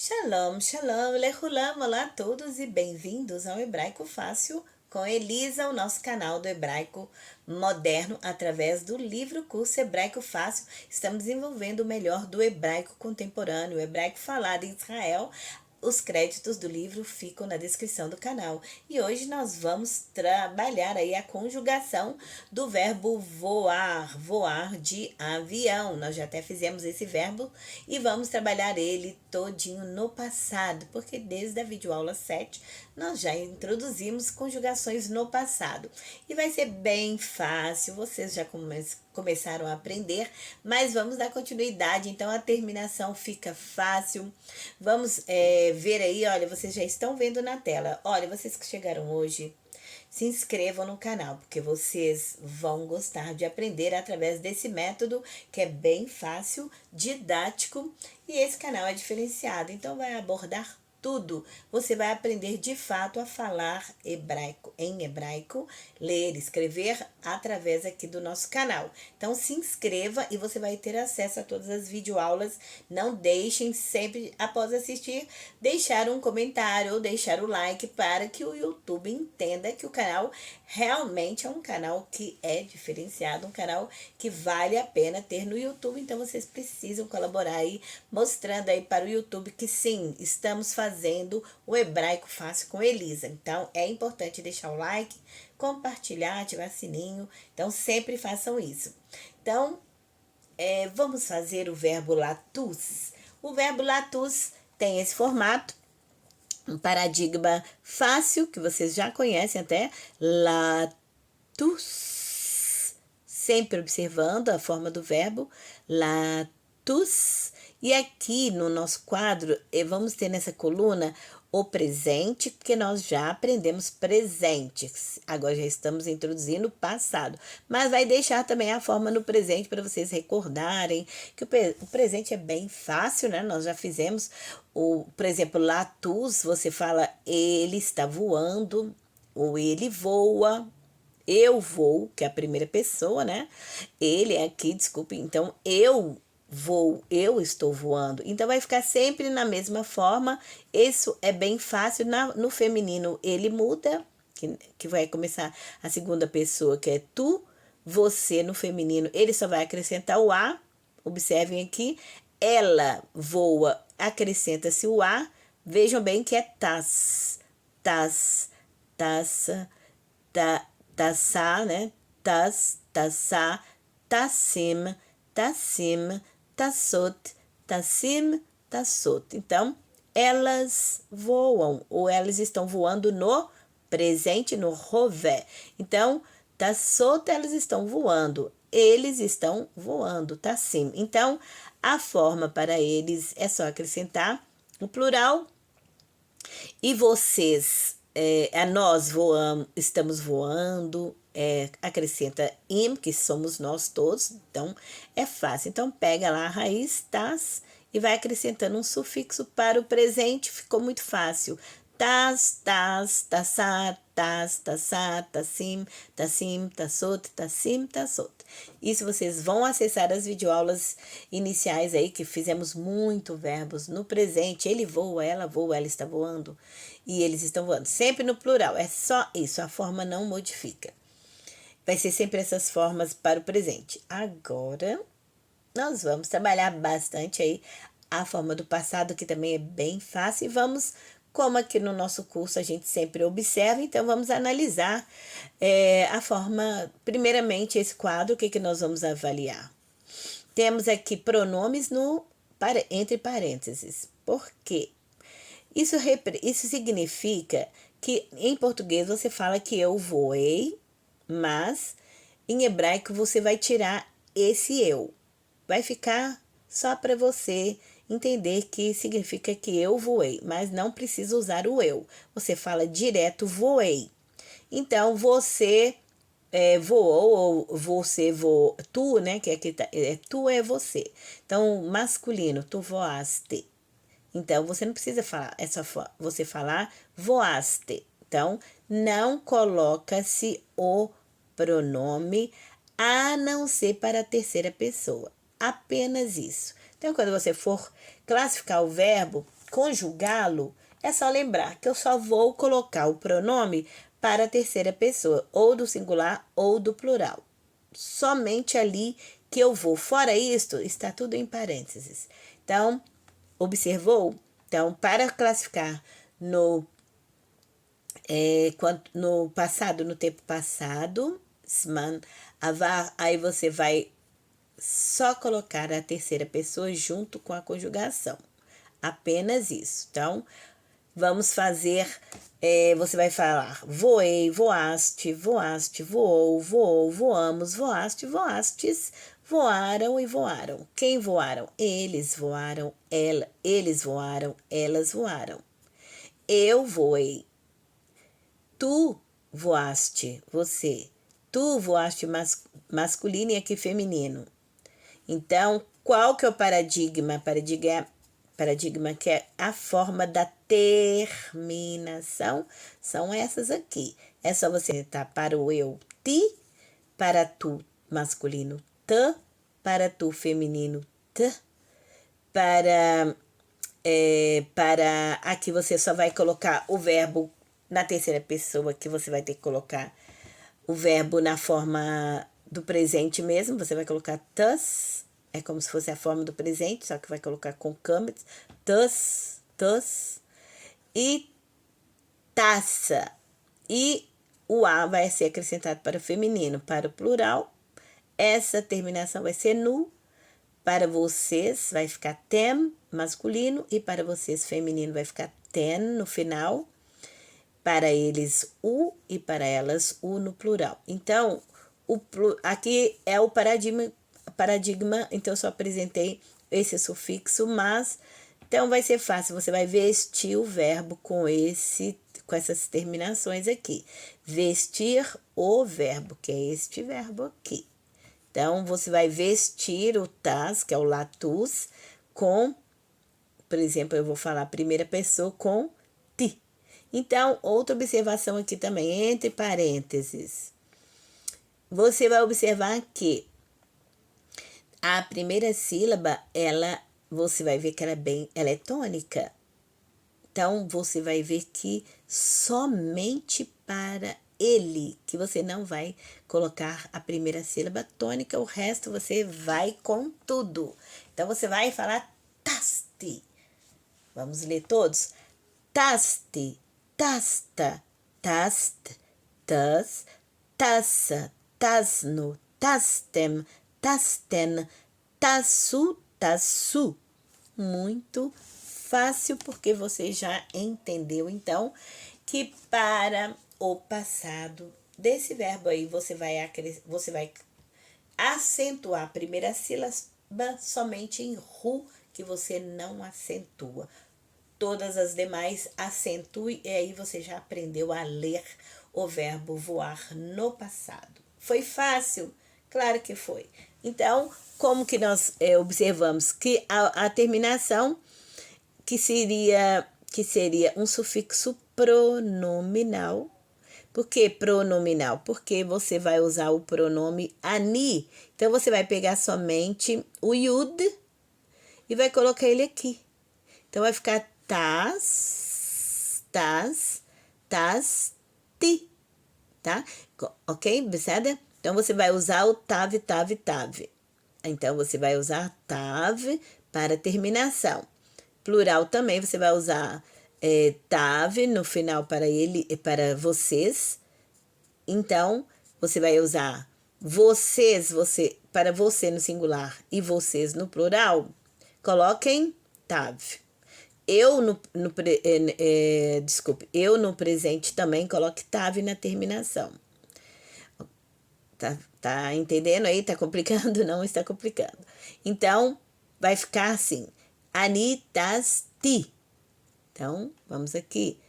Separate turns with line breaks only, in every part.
Shalom, shalom, lehulam, olá a todos e bem-vindos ao Hebraico Fácil com Elisa, o nosso canal do Hebraico Moderno, através do livro curso Hebraico Fácil. Estamos desenvolvendo o melhor do hebraico contemporâneo, o hebraico falado em Israel. Os créditos do livro ficam na descrição do canal. E hoje nós vamos trabalhar aí a conjugação do verbo voar, voar de avião. Nós já até fizemos esse verbo e vamos trabalhar ele todinho no passado, porque desde a videoaula 7 nós já introduzimos conjugações no passado. E vai ser bem fácil, vocês já começaram a aprender, mas vamos dar continuidade, então a terminação fica fácil. Vamos ver aí, olha, vocês já estão vendo na tela. Olha, vocês que chegaram hoje, se inscrevam no canal, porque vocês vão gostar de aprender através desse método que é bem fácil, didático, e esse canal é diferenciado, então vai abordar tudo. Você vai aprender de fato a falar hebraico, em hebraico, ler, escrever através aqui do nosso canal. Então se inscreva e você vai ter acesso a todas as videoaulas. Não deixem sempre, após assistir, deixar um comentário ou deixar o like para que o YouTube entenda que o canal realmente é um canal que é diferenciado, um canal que vale a pena ter no YouTube. Então vocês precisam colaborar aí, mostrando aí para o YouTube que sim, estamos fazendo o Hebraico Fácil com Elisa. Então é importante deixar o like, compartilhar, ativar sininho. Então sempre façam isso. Então vamos fazer o verbo latus. O verbo latus tem esse formato, um paradigma fácil, que vocês já conhecem até, latus, sempre observando a forma do verbo, latus. E aqui no nosso quadro, vamos ter nessa coluna o presente, porque nós já aprendemos presentes. Agora já estamos introduzindo o passado. Mas vai deixar também a forma no presente para vocês recordarem que o presente é bem fácil, né? Nós já fizemos, por exemplo, latus, você fala ele está voando, ou ele voa. Eu vou, que é a primeira pessoa, né? Ele é aqui, desculpe. Então, eu vou, eu estou voando. Então, vai ficar sempre na mesma forma. Isso é bem fácil. No feminino, ele muda, que vai começar a segunda pessoa, que é tu. Você, no feminino, ele só vai acrescentar o a. Observem aqui. Ela voa, acrescenta-se o a. Vejam bem que é tas, tas, taça, taçá, né? Taçá, tassim, tassim, taçot, tassim, taçot. Então, elas voam, ou elas estão voando no presente, no rové. Então, taçot, elas estão voando. Eles estão voando, tassim. Então, a forma para eles é só acrescentar o plural. E vocês, nós voamos, estamos voando, acrescenta im, que somos nós todos, então é fácil. Então pega lá a raiz, tas, e vai acrescentando um sufixo para o presente, ficou muito fácil. Tas, tas, tassá, tas, tassá, tassim, tassim, tassot, tassim, tassot. Isso vocês vão acessar as videoaulas iniciais aí, que fizemos muito verbos no presente. Ele voa, ela está voando. E eles estão voando. Sempre no plural. É só isso, a forma não modifica. Vai ser sempre essas formas para o presente. Agora, nós vamos trabalhar bastante aí a forma do passado, que também é bem fácil. E vamos, como aqui no nosso curso a gente sempre observa, então vamos analisar a forma, primeiramente esse quadro, o que nós vamos avaliar? Temos aqui pronomes entre parênteses. Por quê? Isso significa que em português você fala que eu voei, mas em hebraico você vai tirar esse eu. Vai ficar só para você entender que significa que eu voei, mas não precisa usar o eu. Você fala direto voei. Então, você voou, ou você voou, tu, né, que aqui tá, tu é você. Então, masculino, tu voaste. Então, você não precisa falar, é só você falar voaste. Então, não coloca-se o pronome a não ser para a terceira pessoa. Apenas isso. Então, quando você for classificar o verbo, conjugá-lo, é só lembrar que eu só vou colocar o pronome para a terceira pessoa, ou do singular ou do plural. Somente ali que eu vou. Fora isto, está tudo em parênteses. Então, observou? Então, para classificar no passado, no tempo passado, man, avar, aí você vai só colocar a terceira pessoa junto com a conjugação. Apenas isso. Então, vamos fazer. Você vai falar voei, voaste, voaste, voou, voou, voamos, voaste, voastes, voaram e voaram. Quem voaram? Eles voaram, eles voaram, elas voaram. Eu voei. Tu voaste, você. Tu voaste masculino e aqui feminino. Então, qual que é o paradigma? Paradigma que é a forma da terminação. São essas aqui. É só você citar para o eu, ti, para tu, masculino, t, para tu, feminino, t, para aqui você só vai colocar o verbo na terceira pessoa, que você vai ter que colocar o verbo na forma do presente mesmo. Você vai colocar thus, é como se fosse a forma do presente, só que vai colocar com câmeras, thus, e taça. E o A vai ser acrescentado para o feminino, para o plural. Essa terminação vai ser nu. Para vocês vai ficar tem, masculino, e para vocês, feminino, vai ficar ten no final. Para eles, u, e para elas, u no plural. Então, aqui é o paradigma, então eu só apresentei esse sufixo, mas, então vai ser fácil, você vai vestir o verbo com essas terminações aqui. Vestir o verbo, que é este verbo aqui. Então, você vai vestir o tas, que é o latus, com, por exemplo, eu vou falar a primeira pessoa com ti. Então, outra observação aqui também, entre parênteses. Você vai observar que a primeira sílaba, você vai ver que ela é tônica. Então, você vai ver que somente para ele, que você não vai colocar a primeira sílaba tônica, o resto você vai com tudo. Então, você vai falar taste. Vamos ler todos? Taste, tasta, tast, tas, taça, tasno, tastem, tasten, tassu, tassu. Muito fácil, porque você já entendeu, então, que para o passado desse verbo aí, você vai acentuar a primeira sílaba somente em ru, que você não acentua. Todas as demais acentue, e aí você já aprendeu a ler o verbo voar no passado. Foi fácil? Claro que foi. Então, como que nós observamos que a terminação, que seria um sufixo pronominal. Por que pronominal? Porque você vai usar o pronome ani. Então, você vai pegar somente o yud e vai colocar ele aqui. Então, vai ficar tas, ti, tá? Ok? Besada? Então, você vai usar o tav. Então, você vai usar tav para terminação. Plural também, você vai usar tav no final para ele e para vocês. Então, você vai usar vocês, para você no singular e vocês no plural. Coloquem tav. Eu no presente também coloque tav na terminação. Tá entendendo aí? Tá complicando? Não está complicando. Então, vai ficar assim. Anitasti. Então, vamos aqui.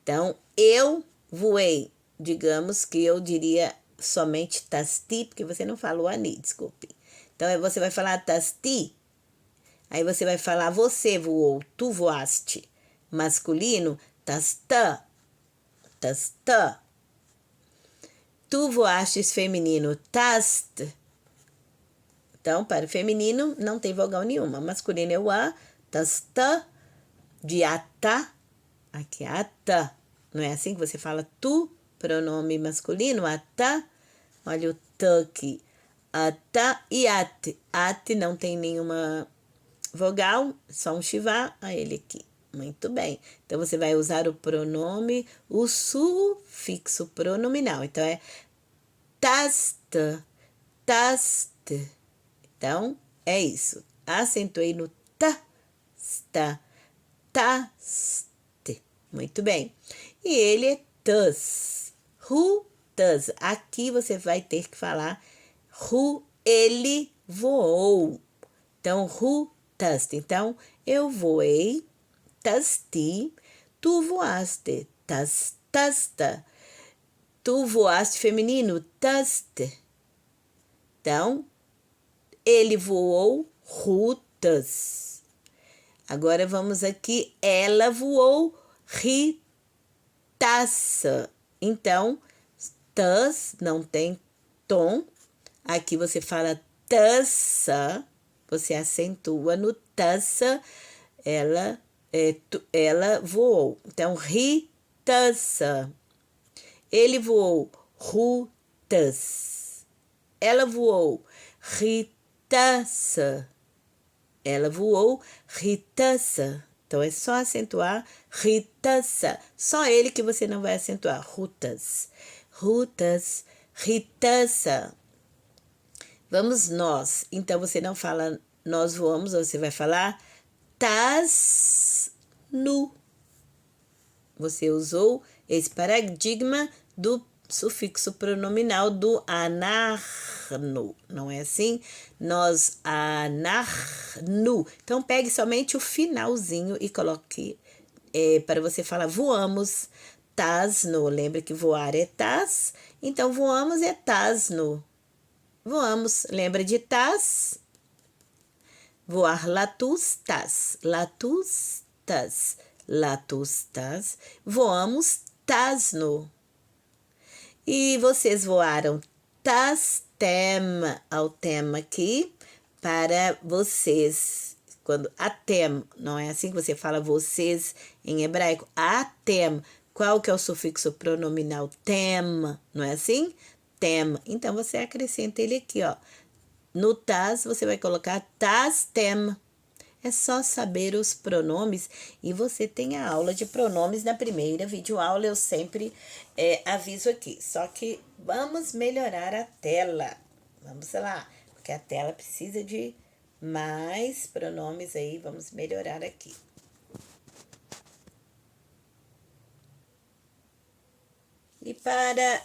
Então, eu voei. Digamos que eu diria somente tasti, porque você não falou ani, desculpe. Então, você vai falar tasti. Aí você vai falar você voou, tu voaste. Masculino, tasta. Tu voastes feminino, tast. Então, para o feminino, não tem vogal nenhuma. Masculino é o a, tasta. de ata, aqui ata, não é assim que você fala tu, pronome masculino, ata, olha o t aqui, ata e ate, ate não tem nenhuma vogal, só um chivá, a ele aqui. Muito bem. Então, você vai usar o pronome, o sufixo pronominal. Então, é tasta, taste. Então, é isso. Acentuei no ta, sta, taste. Muito bem. E ele é tus. Who does? Aqui você vai ter que falar who, ele voou. Então, who does? Então, eu voei, tasti, tu voaste, tasta. Tu voaste feminino, taste. Então, ele voou, rutas. Agora vamos aqui, ela voou, ritaça. Então, tas não tem tom. Aqui você fala taça, você acentua no taça, ela voou. Então, ritaça. Ele voou, rutas. Ela voou, ritaça. Ela voou, ritaça. Então, é só acentuar ritaça. Só ele que você não vai acentuar. Rutas, rutas, ritaça. Vamos nós. Então, você não fala nós voamos, você vai falar tas nu. Você usou esse paradigma do sufixo pronominal do anarno, não é assim? Nós anarno. Então, pegue somente o finalzinho e coloque para você falar voamos, tasno. Lembra que voar é tas? Então, voamos é tasno. Voamos, lembra de tas? Voar latus, tas. Latus, tas. Latus, tas. Voamos, tasno. E vocês voaram tastem ao tema aqui para vocês. Quando atem, não é assim que você fala vocês em hebraico? Atem. Qual que é o sufixo pronominal? Tem, não é assim? Tem. Então, você acrescenta ele aqui, ó. No tas, você vai colocar tastem. É só saber os pronomes e você tem a aula de pronomes na primeira videoaula, eu sempre aviso aqui. Só que vamos melhorar a tela. Vamos lá, porque a tela precisa de mais pronomes aí, vamos melhorar aqui. E para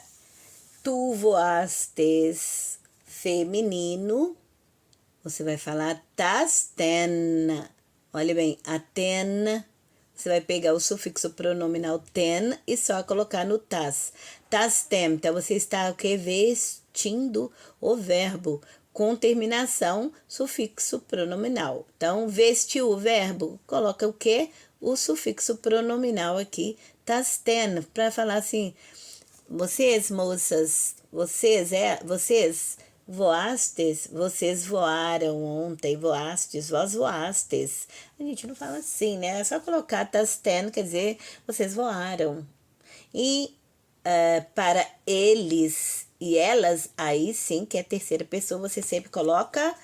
tu voastes feminino, você vai falar tasten. Olha bem, a ten. Você vai pegar o sufixo pronominal ten e só colocar no tas. Tastem. Então, você está o quê? Vestindo o verbo com terminação sufixo pronominal. Então, vestiu o verbo, coloca o quê? O sufixo pronominal aqui, tasten, para falar assim, vocês, moças, vocês voastes, vocês voaram ontem, voastes, vós voastes. A gente não fala assim, né? É só colocar tasten, quer dizer, vocês voaram. E para eles e elas, aí sim, que é terceira pessoa, você sempre coloca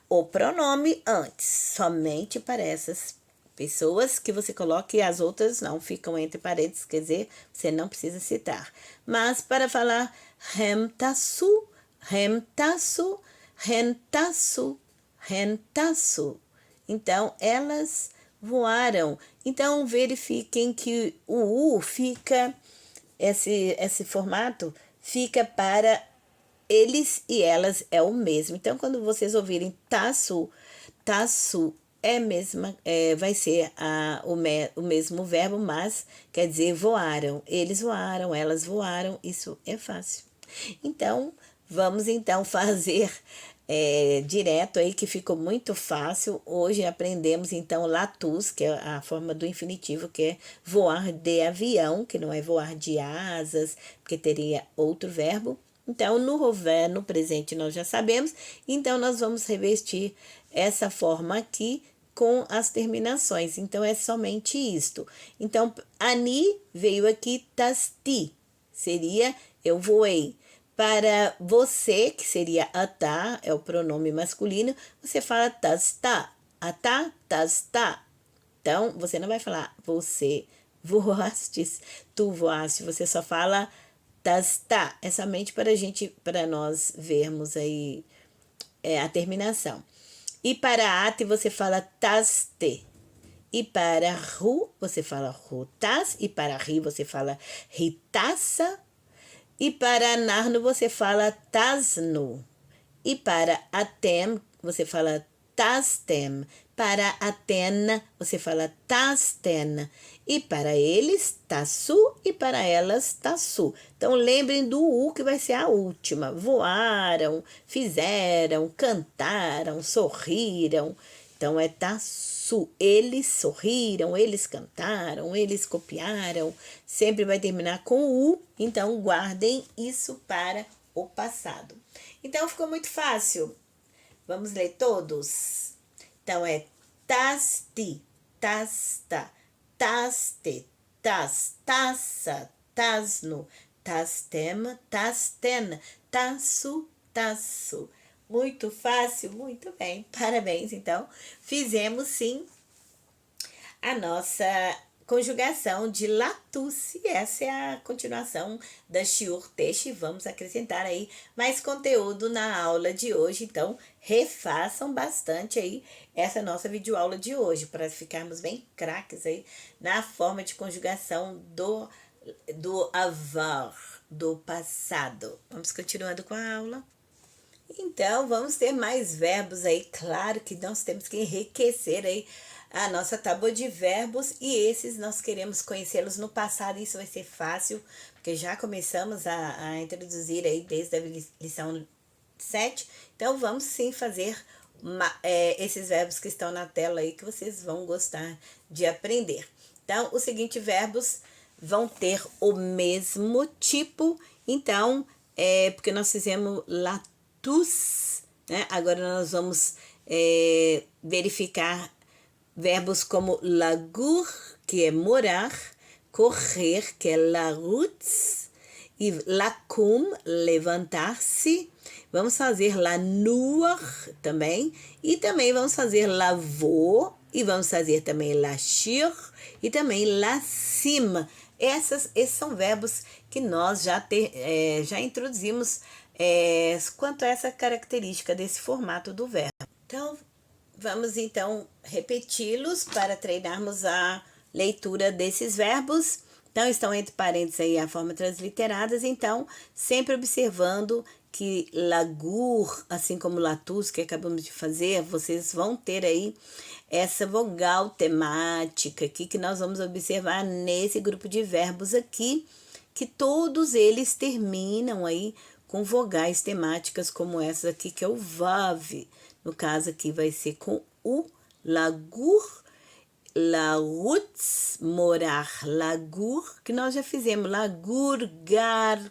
o pronome antes, somente para essas pessoas que você coloca e as outras não ficam entre parênteses, quer dizer, você não precisa citar. Mas para falar rentaçu, rentaçu, rentaçu, rentaçu. Então, elas voaram. Então, verifiquem que o U fica, esse formato fica para eles e elas é o mesmo. Então, quando vocês ouvirem taço, taço vai ser o mesmo verbo, mas quer dizer voaram. Eles voaram, elas voaram, isso é fácil. Então, vamos então fazer direto aí, que ficou muito fácil. Hoje aprendemos então latus, que é a forma do infinitivo, que é voar de avião, que não é voar de asas, porque teria outro verbo. Então, no rover, no presente, nós já sabemos. Então, nós vamos revestir essa forma aqui com as terminações. Então, é somente isto. Então, ani veio aqui tasti, seria eu voei. Para você, que seria atá, é o pronome masculino, você fala tasta, atá, tasta. Então, você não vai falar você voastes, tu voaste, você só fala tasta. É somente para nós vermos aí a terminação. E para ate você fala taste. E para ru você fala rutas. E para ri você fala ritaça. E para narno você fala tasno. E para atem você fala tastem. Para Atena você fala tasten. E para eles, tassu. E para elas, tassu. Então lembrem do U, que vai ser a última. Voaram, fizeram, cantaram, sorriram. Então é tassu. Eles sorriram, eles cantaram, eles copiaram. Sempre vai terminar com U. Então guardem isso para o passado. Então ficou muito fácil. Vamos ler todos? Então é tasti, tasta, taste, tas, taça, tasno, tastem, tasten, taço, taço. Muito fácil, muito bem. Parabéns, então. Fizemos sim a nossa conjugação de latus, e essa é a continuação da shiur tesh. Vamos acrescentar aí mais conteúdo na aula de hoje, então refaçam bastante aí essa nossa videoaula de hoje, para ficarmos bem craques aí na forma de conjugação do avar, do passado. Vamos continuando com a aula. Então, vamos ter mais verbos aí. Claro que nós temos que enriquecer aí a nossa tábua de verbos, e esses nós queremos conhecê-los no passado. Isso vai ser fácil, porque já começamos a introduzir aí desde a lição 7. Então, vamos sim fazer esses verbos que estão na tela aí, que vocês vão gostar de aprender. Então, os seguintes verbos vão ter o mesmo tipo. Então, porque nós fizemos latus, né? Agora nós vamos verificar verbos como lagur, que é morar, correr, que é larutz, e lacum, levantar-se. Vamos fazer lanur também, e também vamos fazer lavô, e vamos fazer também lashir, e também lassim. Esses são verbos que nós já introduzimos quanto a essa característica desse formato do verbo. Então, vamos então repeti-los para treinarmos a leitura desses verbos. Então, estão entre parênteses aí a forma transliteradas. Então, sempre observando que lagur, assim como latus, que acabamos de fazer, vocês vão ter aí essa vogal temática aqui, que nós vamos observar nesse grupo de verbos aqui, que todos eles terminam aí com vogais temáticas como essa aqui, que é o vav. No caso aqui vai ser com o lagur, larutz, morar, lagur, que nós já fizemos, lagur, gar,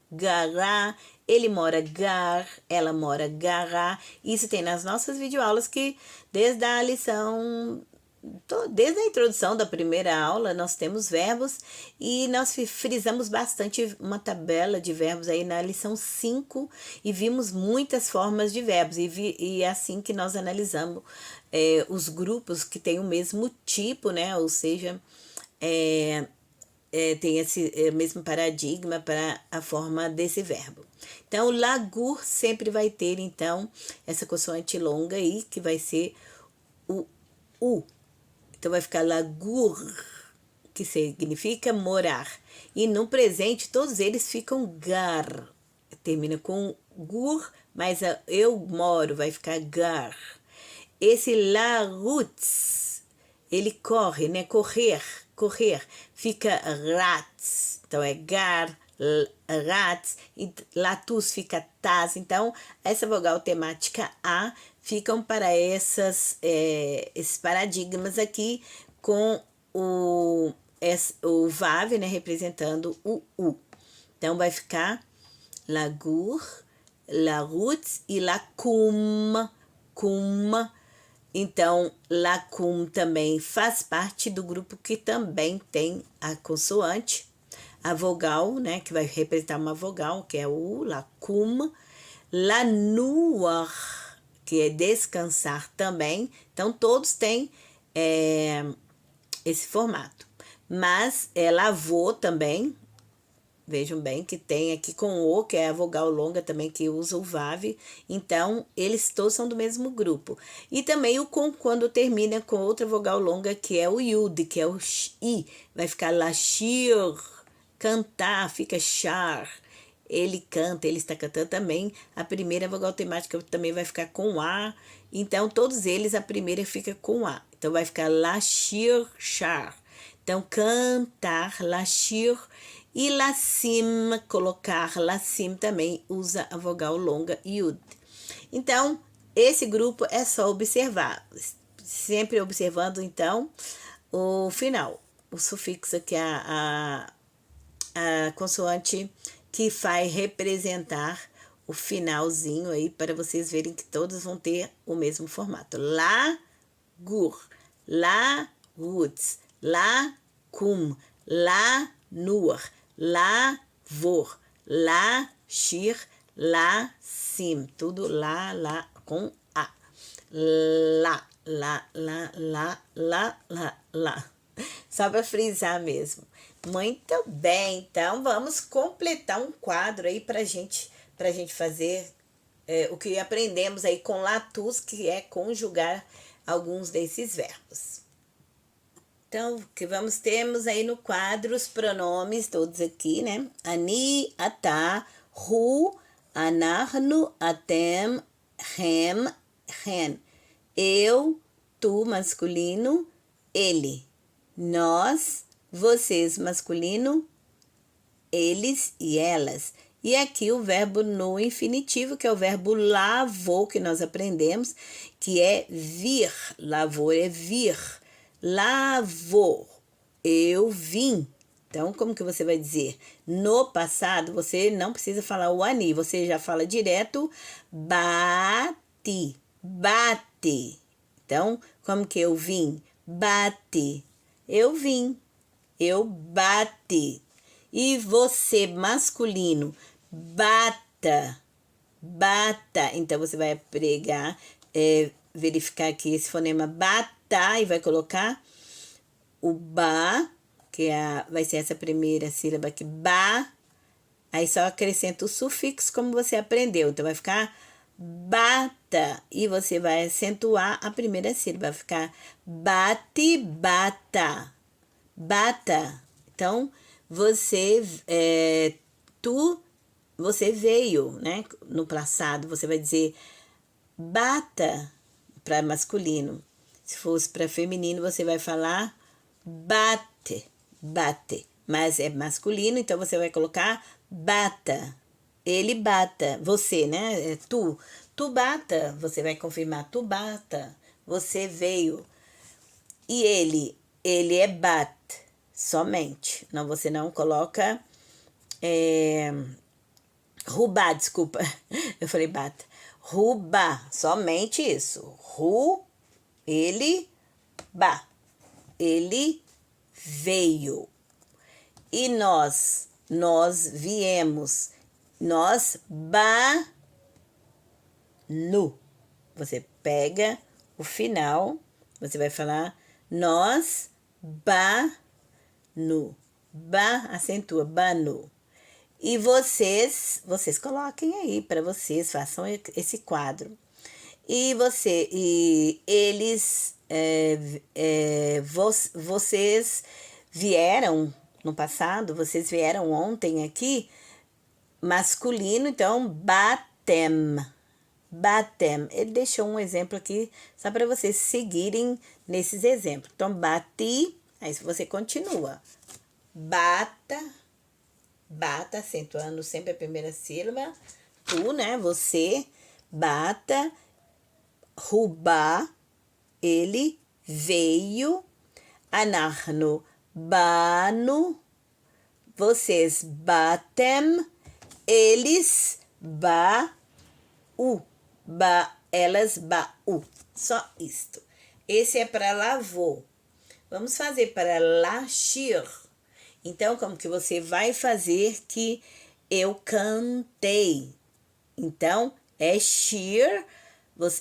gará, ele mora gar, ela mora gará. Isso tem nas nossas videoaulas, que desde a lição, desde a introdução da primeira aula, nós temos verbos, e nós frisamos bastante uma tabela de verbos aí na lição 5, e vimos muitas formas de verbos, e é assim que nós analisamos os grupos que têm o mesmo tipo, né? Ou seja, tem esse mesmo paradigma para a forma desse verbo. Então, lagur sempre vai ter, então, essa consoante longa aí, que vai ser o U. Então, vai ficar lagur, que significa morar. E no presente, todos eles ficam gar. Termina com gur, mas eu moro, vai ficar gar. Esse larutz, ele corre, né? Correr, fica rats. Então, é gar, rats, e latus fica tas. Então, essa vogal temática A ficam para esses paradigmas aqui, com o vav, né, representando o U. Então, vai ficar lagur, larutz e lacum, cum, Então, lacum também faz parte do grupo que também tem a consoante, a vogal, né, que vai representar uma vogal, que é o lacum, lanuar, que é descansar também. Então, todos têm esse formato. Mas lavou também, vejam bem que tem aqui com o, que é a vogal longa também, que usa o VAV. Então, eles todos são do mesmo grupo. E também o com, quando termina com outra vogal longa, que é o yud, que é o i. Vai ficar lashir, cantar, fica char. Ele canta, ele está cantando também. A primeira vogal temática também vai ficar com A. Então, todos eles, a primeira fica com A. Então, vai ficar lashir, char. Então, cantar, lashir. E lacim, colocar lacim também usa a vogal longa yud. Então, esse grupo é só observar. Sempre observando, então, o final. O sufixo que é a consoante que vai representar o finalzinho aí, para vocês verem que todos vão ter o mesmo formato. La, gur, la, woods, la, cum, la, nur, la, vor, la, shir, la, sim. Tudo lá, com A. Lá. Só para frisar mesmo. Muito bem, então vamos completar um quadro aí para gente fazer o que aprendemos aí com latus, que é conjugar alguns desses verbos. Então, o que temos aí no quadro os pronomes todos aqui, né? Ani, atá, hu, anarnu, atem, hem, hen. Eu, tu, masculino, ele. Nós, vocês, masculino, eles e elas. E aqui o verbo no infinitivo, que é o verbo lavou, que nós aprendemos, que é vir. Lavou é vir. Lavou. Eu vim. Então, como que você vai dizer? No passado, você não precisa falar o ani, você já fala direto bate. Bate. Então, como que eu vim? Bate. Eu vim. Eu bate. E você, masculino, bata. Bata. Então, você vai pregar, verificar aqui esse fonema bata e vai colocar o ba, que vai ser essa primeira sílaba aqui, ba. Aí só acrescenta o sufixo como você aprendeu. Então, vai ficar bata. E você vai acentuar a primeira sílaba. Vai ficar bate, bata. Bata. Então, você, você veio, né? No passado, você vai dizer bata para masculino. Se fosse para feminino, você vai falar bate, bate. Mas é masculino, então você vai colocar bata. Ele bata. Você, né? Tu. Tu bata. Você vai confirmar. Tu bata. Você veio. E ele é bat. Somente. Não, você não coloca rubá, desculpa. Eu falei bata. Rubá. Somente isso. Ele, ba. Ele veio. E nós viemos. Nós, nu. Você pega o final, você vai falar nós, nu. Ba, acentua, banu. E vocês coloquem aí para vocês, façam esse quadro. E eles, vocês vieram no passado, vocês vieram ontem aqui, masculino, então batem. Batem. Ele deixou um exemplo aqui só para vocês seguirem nesses exemplos. Então, bati, aí você continua. Bata, bata, acentuando sempre a primeira sílaba. Tu, né? Você, bata, rubá, ele veio, anarno, banu, vocês batem, eles, ba, elas, baú. Só isto. Esse é para lavou. Vamos fazer para lashir. Então, como que você vai fazer que eu cantei? Então, é shir,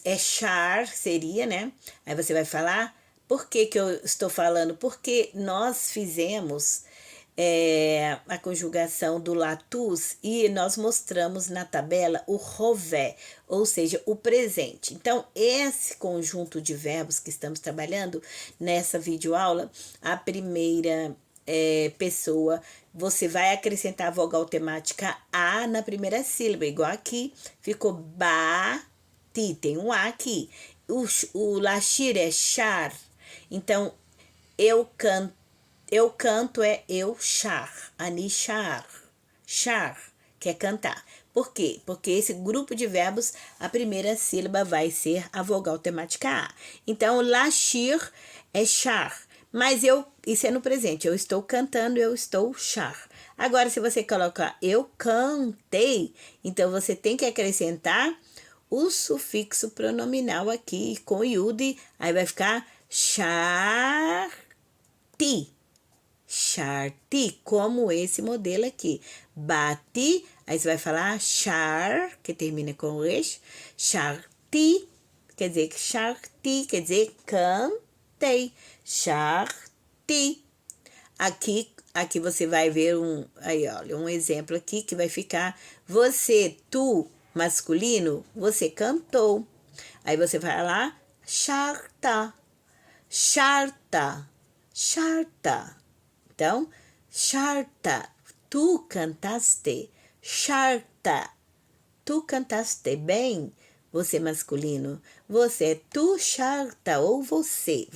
é char, seria, né? Aí você vai falar, por que que eu estou falando? Porque nós fizemos a conjugação do latus e nós mostramos na tabela o rové, ou seja, o presente. Então, esse conjunto de verbos que estamos trabalhando nessa videoaula, a primeira pessoa, você vai acrescentar a vogal temática A na primeira sílaba, igual aqui, ficou bati, tem um A aqui. O lashir é char, então eu canto é eu char, ani char, char, que é cantar. Por quê? Porque esse grupo de verbos, a primeira sílaba vai ser a vogal temática A. Então, lashir é char, mas isso é no presente, eu estou cantando, eu estou char. Agora, se você colocar eu cantei, então você tem que acrescentar o sufixo pronominal aqui com yud, aí vai ficar char, charti, como esse modelo aqui. Bati, aí você vai falar char, que termina com resh, charti, quer dizer que charti, quer dizer cantei, charti. Aqui você vai ver aí olha, um exemplo aqui que vai ficar você, tu, masculino, você cantou. Aí você vai lá, charta, charta, charta. Então, charta, tu cantaste, charta, tu cantaste bem, você masculino, você, tu charta, ou você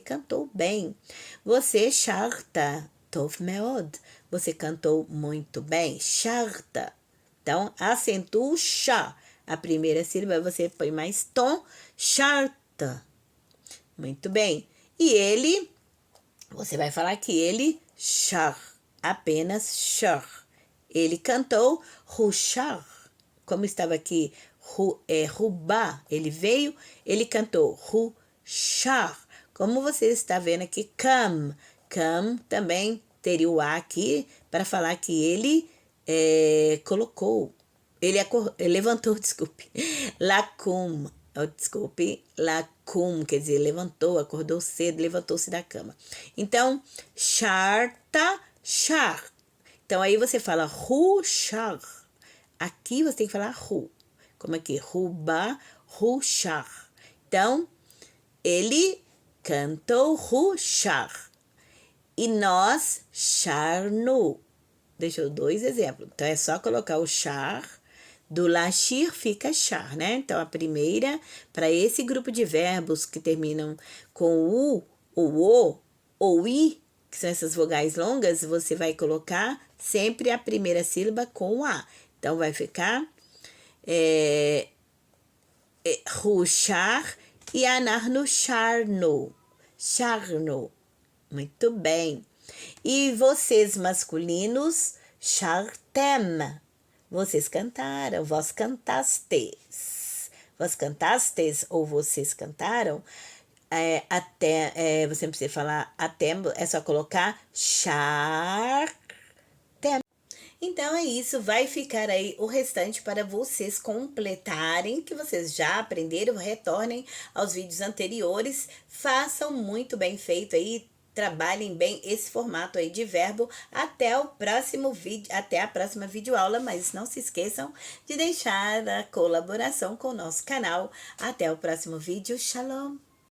cantou bem, você charta, tov meod, você cantou muito bem, charta. Então, acentua o chá, a primeira sílaba você põe mais tom, charta, muito bem. E ele, você vai falar que ele char, apenas char. Ele cantou ruchar, como estava aqui rubá, ele veio, ele cantou ruchar. Como você está vendo aqui, come também teria o A aqui para falar que ele colocou, ele levantou, desculpe, lacum, desculpe, lacum, quer dizer, levantou, acordou cedo, levantou-se da cama. Então, charta, char. Então, aí você fala ruchar. Aqui você tem que falar ru. Como aqui? Ruba, ruchar. Então, ele cantou ruchar. E nós, charnu. Deixou 2 exemplos. Então, é só colocar o char. Do lashir fica char, né? Então, a primeira, para esse grupo de verbos que terminam com u, ou o, ou i, que são essas vogais longas, você vai colocar sempre a primeira sílaba com o a. Então, vai ficar ruchar e anarno charno. Charno. Muito bem. E vocês masculinos, chartem. Vocês cantaram, vós cantastes. Vós cantastes ou vocês cantaram. Você não precisa falar até, é só colocar chartem. Então é isso, vai ficar aí o restante para vocês completarem, que vocês já aprenderam, retornem aos vídeos anteriores, façam muito bem feito aí, trabalhem bem esse formato aí de verbo até o próximo vídeo, até a próxima videoaula, mas não se esqueçam de deixar a colaboração com o nosso canal. Até o próximo vídeo, shalom!